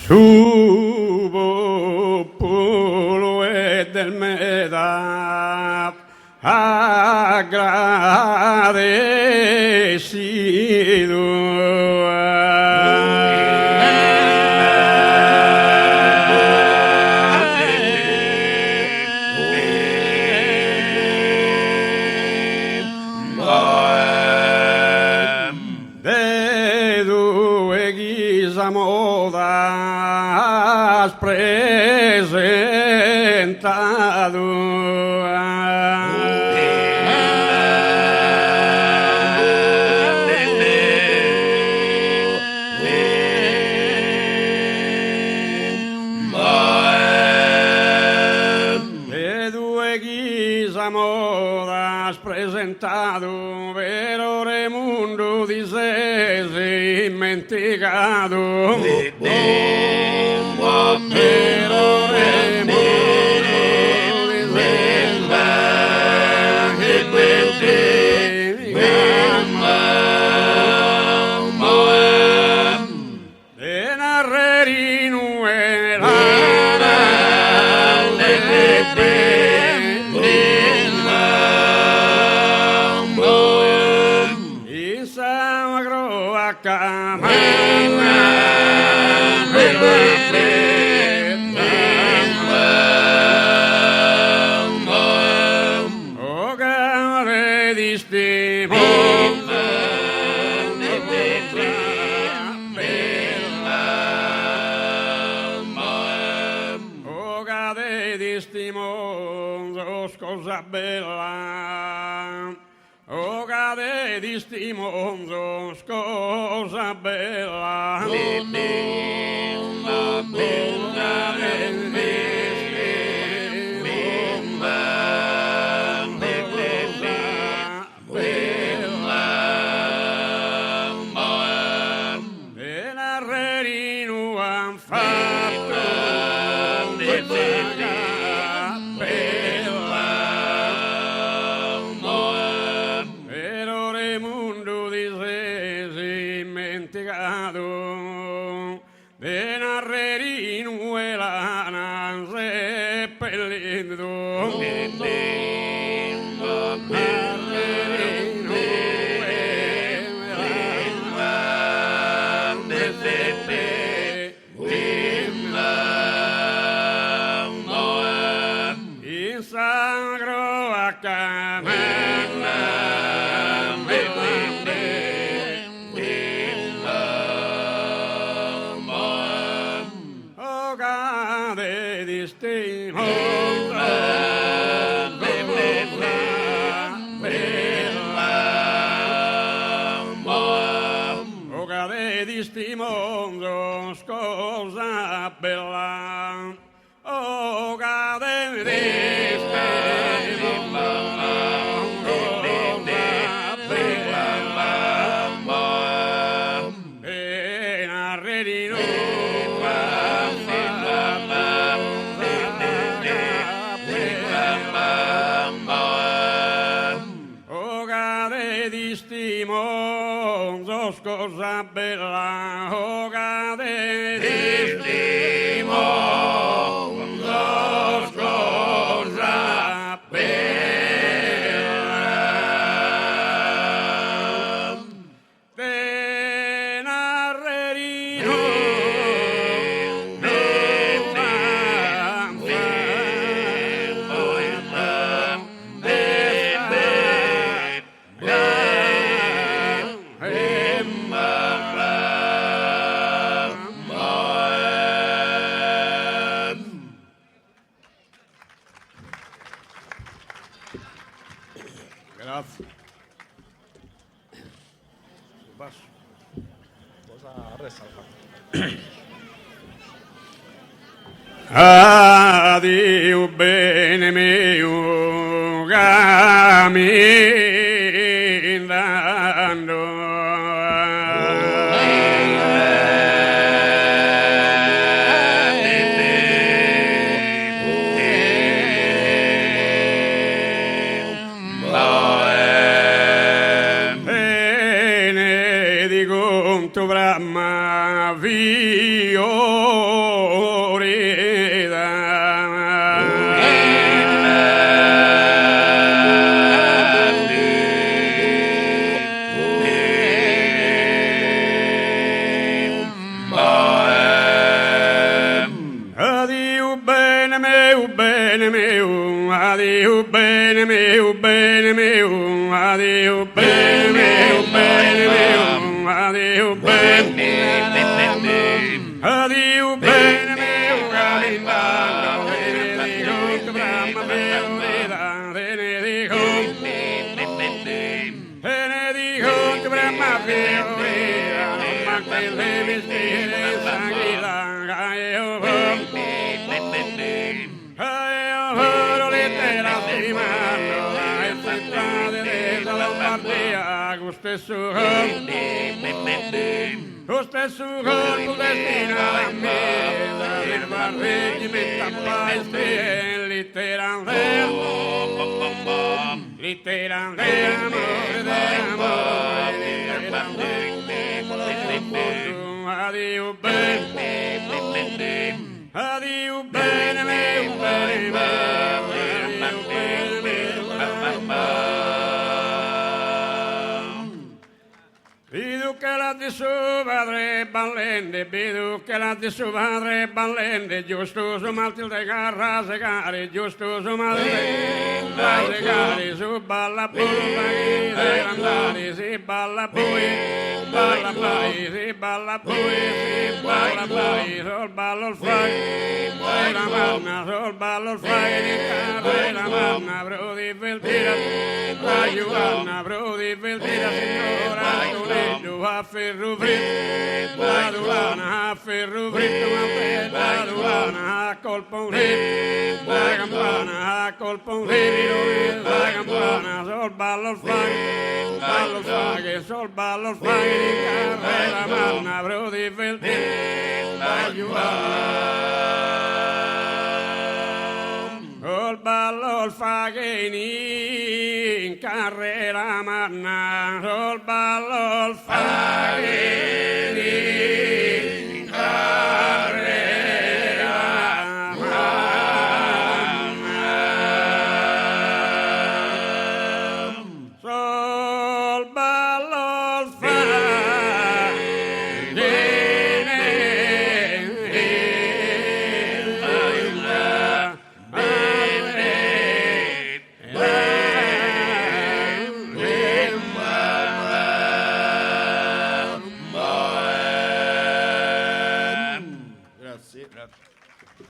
Su popolo e del meda agradecido. De due guisa modas presentado. De due guisa modas presentado, vero remundo disese immentigado. Vero remundo de narrerino cosa bella, o cade di sti mondos, cosa bella, de narrerino la nan repelindo. Insagro a mondos, cosa bella, oh cade di cosa bella, oh cade di stimo, cosa bella, te narrerino Addio bene mio camminando. Bene di conto Brahma una Adiu bene meu, bene meu, adiu bene meu, bene meu, adiu bene meu, bene meu, adiu bene, adiu bene meu, galindano, benedico, brahma beorida, benedico, benedico, brahma beorida, ma che le mistere sanguila, gaio, Usted su gol tu destina a me, il barreggi mi tappa il stile, literalmente amore adiu bene, adiu bene, meu bene, adiu bene, Bidu che la di suo padre ballende, bidu che la di suo padre ballende, giusto su Matilde garra segare, giusto su Matilde garra segare, su balla poi, andare, si balla poi, balla poi, si balla poi, si balla poi, sol ballo il fai, la manna, sol ballo il fai, di carre la manna, bro di Veltira, la Giovanna, bro di Veltira, signora, a ferro fritto, la Dulana a ferro fritto, la Dulana a colpo fritto, la campana a colpo fritto, la campana sol ballo il faghe, sol ballo il faghe di carre la manna, bro di Veltino, la Giovanna. Sol ballo il faghe in carrera manna, sol ballo il faghe in carrera manna, sol ballo il Grazie.